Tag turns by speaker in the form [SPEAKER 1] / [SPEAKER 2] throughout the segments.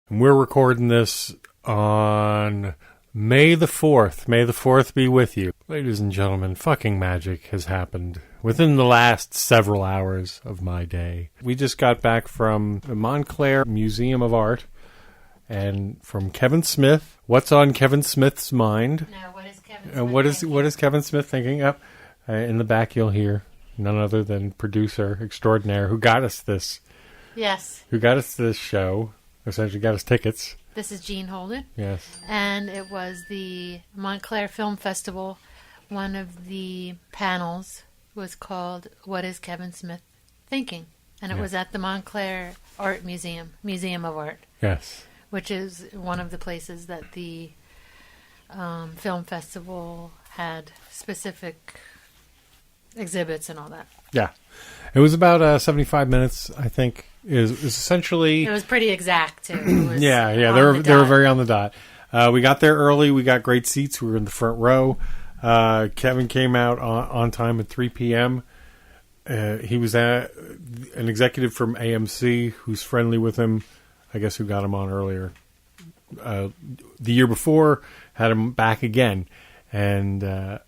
[SPEAKER 1] And we're recording this on May the 4th. May the 4th be with you. Ladies and gentlemen, fucking magic has happened within the last several hours of my day. We just got back from the Montclair Museum of Art and from Kevin Smith. What's on Kevin Smith's mind?
[SPEAKER 2] No, what is Kevin Smith thinking?
[SPEAKER 1] What is Kevin Smith thinking? Up in the back you'll hear none other than producer extraordinaire who got us this.
[SPEAKER 2] Yes.
[SPEAKER 1] Who got us this show. Essentially got us tickets.
[SPEAKER 2] This is Jean Holden.
[SPEAKER 1] Yes.
[SPEAKER 2] And it was the Montclair Film Festival. One of the panels was called What is Kevin Smith Thinking? And it was at the Montclair Art Museum of Art.
[SPEAKER 1] Yes.
[SPEAKER 2] Which is one of the places that the film festival had specific exhibits and all that.
[SPEAKER 1] Yeah. It was about 75 minutes, I think. Is essentially...
[SPEAKER 2] It was pretty exact, too.
[SPEAKER 1] Yeah. They were very on the dot. We got there early. We got great seats. We were in the front row. Kevin came out on time at 3 p.m. He was an executive from AMC who's friendly with him, I guess, who got him on earlier. The year before, had him back again. And...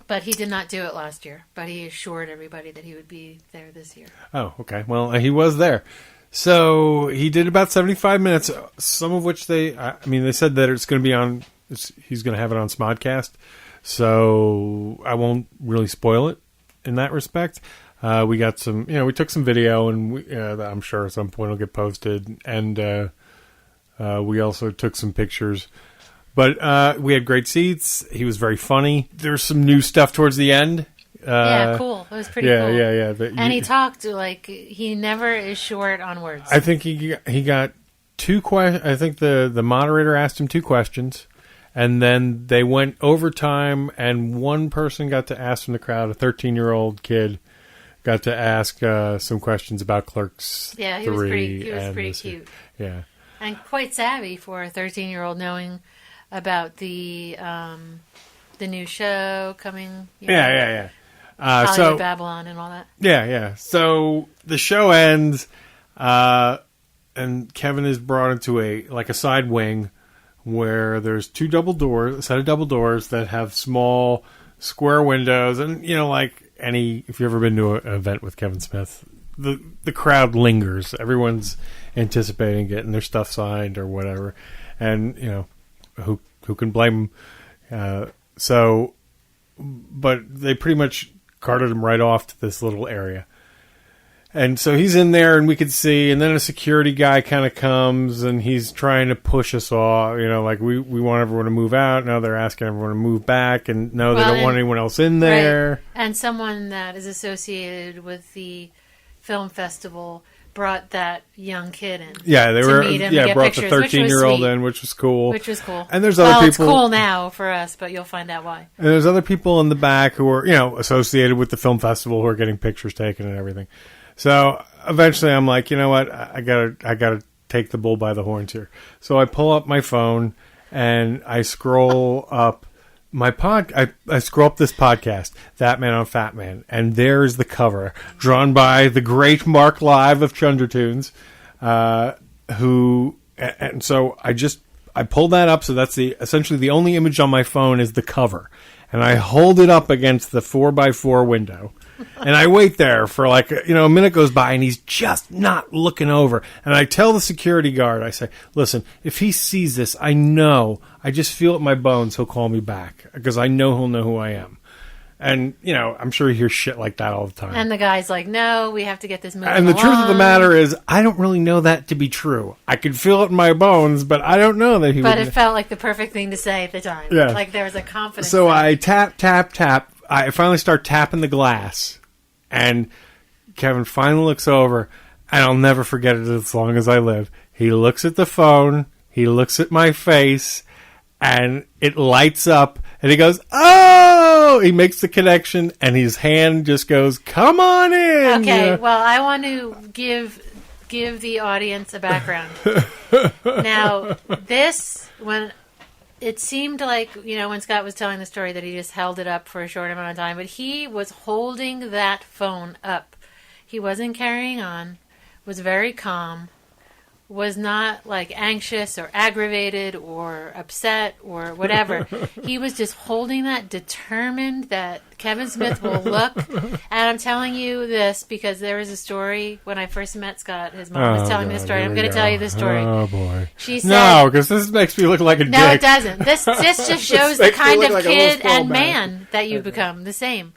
[SPEAKER 2] But he did not do it last year. But he assured everybody that he would be there this year.
[SPEAKER 1] Oh, okay. Well, he was there. So he did about 75 minutes, some of which they said that it's going to be on, he's going to have it on Smodcast. So I won't really spoil it in that respect. We got some, we took some video and I'm sure at some point it'll get posted. And we also took some pictures. But we had great seats. He was very funny. There's some new stuff towards the end.
[SPEAKER 2] Yeah, cool. It was pretty cool.
[SPEAKER 1] Yeah.
[SPEAKER 2] And he talked like he never is short on words.
[SPEAKER 1] I think he got two questions. I think the moderator asked him two questions, and then they went overtime, and one person got to ask from the crowd, a 13-year-old kid, got to ask some questions about Clerks 3.
[SPEAKER 2] Yeah, he was pretty cute.
[SPEAKER 1] Yeah.
[SPEAKER 2] And quite savvy for a 13-year-old knowing about the new show coming.
[SPEAKER 1] Yeah.
[SPEAKER 2] Hollywood Babylon and all that.
[SPEAKER 1] Yeah. So the show ends, and Kevin is brought into a side wing where there's a set of double doors that have small square windows, and if you've ever been to an event with Kevin Smith, the crowd lingers. Everyone's anticipating getting their stuff signed or whatever, and who can blame him? But they pretty much carted him right off to this little area. And so he's in there and we could see, and then a security guy kind of comes and he's trying to push us off, we want everyone to move out. Now they're asking everyone to move back, and no, they don't want anyone else in there.
[SPEAKER 2] Right. And someone that is associated with the film festival brought that young kid in.
[SPEAKER 1] Yeah, they were.
[SPEAKER 2] Meet him,
[SPEAKER 1] brought
[SPEAKER 2] pictures,
[SPEAKER 1] the 13-year-old in, which was cool. And there's other people.
[SPEAKER 2] It's cool now for us, but you'll find out why.
[SPEAKER 1] And there's other people in the back who are, associated with the film festival who are getting pictures taken and everything. So eventually, I'm like, you know what? I gotta take the bull by the horns here. So I pull up my phone and I scroll up I scroll up this podcast, ThatMan on Fatman, and there's the cover, drawn by the great Mark Live of Chunder Tunes, and so I pulled that up, so that's essentially the only image on my phone is the cover, and I hold it up against the 4x4 window, and I wait there for a minute goes by, and he's just not looking over. And I tell the security guard, I say, listen, if he sees this, I just feel it in my bones he'll call me back, because I know he'll know who I am. And, I'm sure he hears shit like that all the time.
[SPEAKER 2] And the guy's like, no, we have to get this moving
[SPEAKER 1] And the truth of the matter is, I don't really know that to be true. I could feel it in my bones, but I don't know that he would.
[SPEAKER 2] But it felt like the perfect thing to say at the time.
[SPEAKER 1] Yeah.
[SPEAKER 2] Like there was a confidence.
[SPEAKER 1] So I tap. I finally start tapping the glass, and Kevin finally looks over, and I'll never forget it as long as I live. He looks at the phone, he looks at my face, and it lights up, and he goes, oh! He makes the connection, and his hand just goes, come on in!
[SPEAKER 2] Okay, well, I want to give the audience a background. Now, when it seemed like, when Scott was telling the story that he just held it up for a short amount of time, but he was holding that phone up. He wasn't carrying on, was very calm, was not like anxious or aggravated or upset or whatever. He was just holding that, determined that Kevin Smith will look. And I'm telling you this because there was a story when I first met Scott. His mom was telling me the story. I'm going to tell you the story.
[SPEAKER 1] Oh, boy.
[SPEAKER 2] She said,
[SPEAKER 1] no, because this makes me look like a dick.
[SPEAKER 2] No, it doesn't. This just shows the kind of
[SPEAKER 1] like
[SPEAKER 2] kid and man that you become. The same.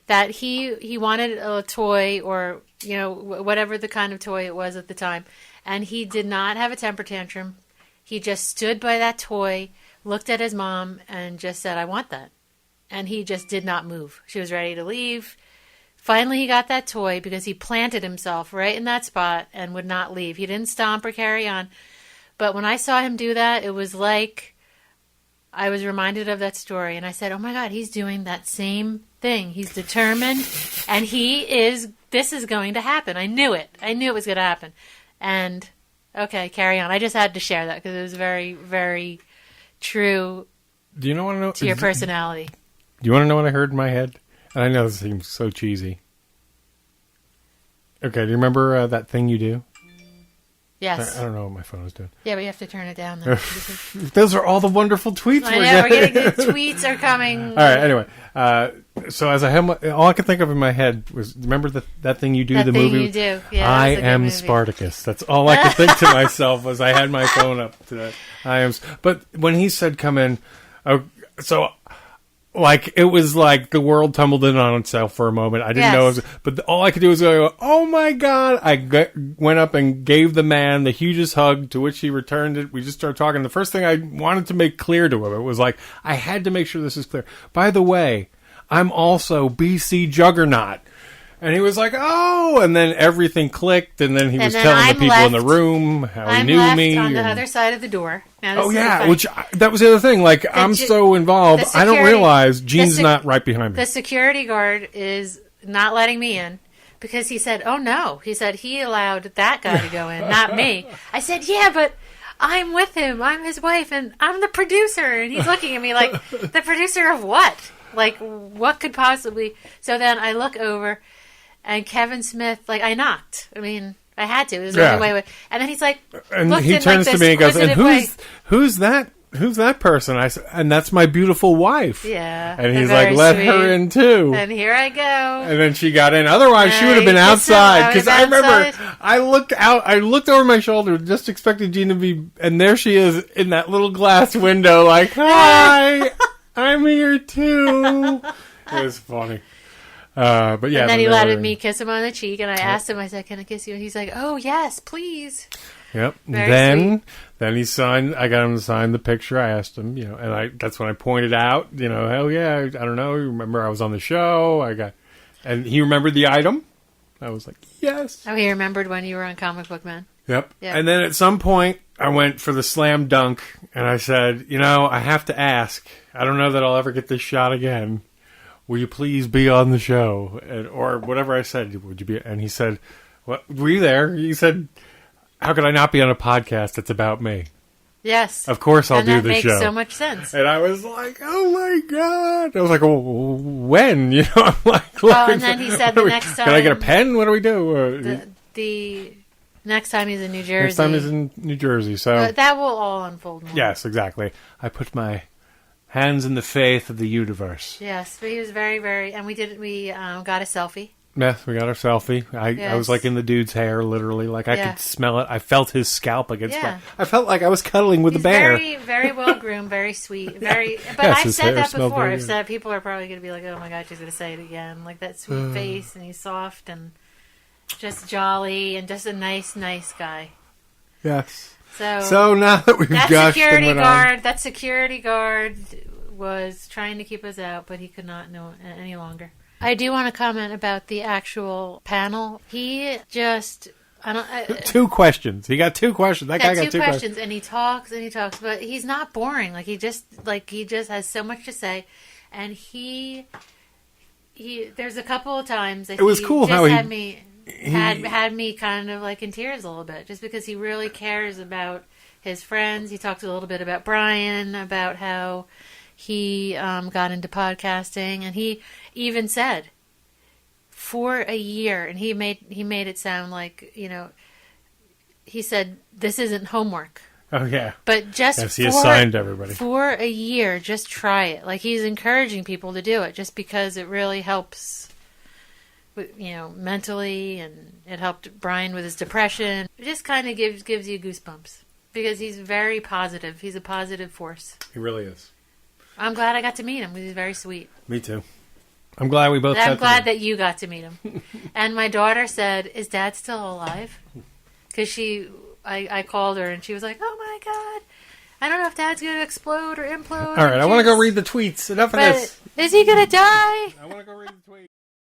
[SPEAKER 2] That he wanted a toy or, whatever the kind of toy it was at the time. And he did not have a temper tantrum. He just stood by that toy, looked at his mom, and just said, I want that. And he just did not move. She was ready to leave. Finally, he got that toy because he planted himself right in that spot and would not leave. He didn't stomp or carry on. But when I saw him do that, it was like I was reminded of that story. And I said, oh, my God, he's doing that same thing. He's determined. And this is going to happen. I knew it. I knew it was going to happen. And, okay, carry on. I just had to share that because it was very, very true
[SPEAKER 1] Do you want to know
[SPEAKER 2] to your personality.
[SPEAKER 1] Do you want to know what I heard in my head? And I know this seems so cheesy. Okay, do you remember that thing you do?
[SPEAKER 2] Yes.
[SPEAKER 1] I don't know what my phone is doing.
[SPEAKER 2] Yeah, but you have to turn it down. Then.
[SPEAKER 1] Those are all the wonderful tweets
[SPEAKER 2] I know, we're getting the tweets are coming.
[SPEAKER 1] All right, anyway. So as I have all I could think of in my head was, remember that thing you do, the movie?
[SPEAKER 2] You do. Yeah,
[SPEAKER 1] I am Spartacus. That's all I could think to myself as I had my phone up to that. But when he said come in, so... Like, it was like the world tumbled in on itself for a moment. I didn't know. But all I could do was go, oh my God. I went up and gave the man the hugest hug, to which he returned it. We just started talking. The first thing I wanted to make clear to him, it was like, I had to make sure this is clear. By the way, I'm also BC Juggernaut. And he was like, oh, and then everything clicked, and then he was telling the people in the room how he knew me.
[SPEAKER 2] On the other side of the door.
[SPEAKER 1] Oh, yeah, that was the other thing. Like, I'm so involved, I don't realize Gene's not right behind me.
[SPEAKER 2] The security guard is not letting me in because he said, oh, no. He said he allowed that guy to go in, not me. I said, yeah, but I'm with him. I'm his wife, and I'm the producer. And he's looking at me like, the producer of what? Like, what could possibly... So then I look over... And Kevin Smith, like, I knocked. I mean, I had to. It was the only way. And then he's like,
[SPEAKER 1] and he turns to me and goes, "And who's that? Who's that person?" I said, "And that's my beautiful wife."
[SPEAKER 2] Yeah.
[SPEAKER 1] And he's like, "Let her in too."
[SPEAKER 2] And here I go.
[SPEAKER 1] And then she got in. Otherwise, she would have been outside. Because I remember, I looked over my shoulder, just expecting Gene to be, and there she is in that little glass window, like, "Hi, I'm here too." It was funny. But yeah,
[SPEAKER 2] and then he let me kiss him on the cheek, and I asked him, I said, "Can I kiss you?" And he's like, "Oh yes, please."
[SPEAKER 1] Yep.
[SPEAKER 2] Very sweet.
[SPEAKER 1] Then he signed. I got him to sign the picture. I asked him, and that's when I pointed out, hell yeah, I don't know. Remember, I was on the show. And he remembered the item. I was like, yes.
[SPEAKER 2] Oh, he remembered when you were on Comic Book Man.
[SPEAKER 1] Yep. And then at some point, I went for the slam dunk, and I said, I have to ask. I don't know that I'll ever get this shot again. Will you please be on the show? Or whatever I said, would you be? And he said, "What? Were you there?" He said, "How could I not be on a podcast that's about me?"
[SPEAKER 2] Yes.
[SPEAKER 1] Of course I'll do the show.
[SPEAKER 2] That makes so much sense.
[SPEAKER 1] And I was like, oh my God. I was like, well, when? I'm like,
[SPEAKER 2] well, and then he said the next time.
[SPEAKER 1] Can I get a pen? What do we do?
[SPEAKER 2] The next time he's in New Jersey.
[SPEAKER 1] Next time he's in New Jersey. So
[SPEAKER 2] that will all unfold more.
[SPEAKER 1] Yes, exactly. I put my hands in the faith of the universe.
[SPEAKER 2] Yes, but he was very, very... And we got a selfie.
[SPEAKER 1] Yes, we got our selfie. I was like in the dude's hair, literally. Like I could smell it. I felt his scalp against my... I felt like I was cuddling with a bear.
[SPEAKER 2] Very, very well groomed, very sweet. Very. But I've said that before. I've said people are probably going to be like, oh my God, she's going to say it again. Like that sweet face, and he's soft and just jolly and just a nice, nice guy.
[SPEAKER 1] Yes.
[SPEAKER 2] So
[SPEAKER 1] now that we've gushed
[SPEAKER 2] that security guard was trying to keep us out, but he could not know any longer. I do want to comment about the actual panel. He just...
[SPEAKER 1] two questions. He got two questions. That guy got two questions.
[SPEAKER 2] And he talks, but he's not boring. He just has so much to say. And he there's a couple of times that
[SPEAKER 1] it was cool how
[SPEAKER 2] had me kind of like in tears a little bit, just because he really cares about his friends. He talked a little bit about Brian, about how he got into podcasting, and he even said for a year, and he made it sound like he said, this isn't homework.
[SPEAKER 1] Oh, yeah.
[SPEAKER 2] But just
[SPEAKER 1] Yes, he assigned everybody.
[SPEAKER 2] For a year, just try it. Like, he's encouraging people to do it just because it really helps, mentally, and it helped Brian with his depression. It just kind of gives you goosebumps because he's very positive. He's a positive force.
[SPEAKER 1] He really is.
[SPEAKER 2] I'm glad I got to meet him. He's very sweet.
[SPEAKER 1] Me too. I'm glad we both.
[SPEAKER 2] I'm glad that you got to meet him. And my daughter said, "Is Dad still alive?" Because I called her and she was like, "Oh my God, I don't know if Dad's going to explode or implode."
[SPEAKER 1] All right, I want to go read the tweets. Enough of this.
[SPEAKER 2] Is he going to die?
[SPEAKER 1] I want to go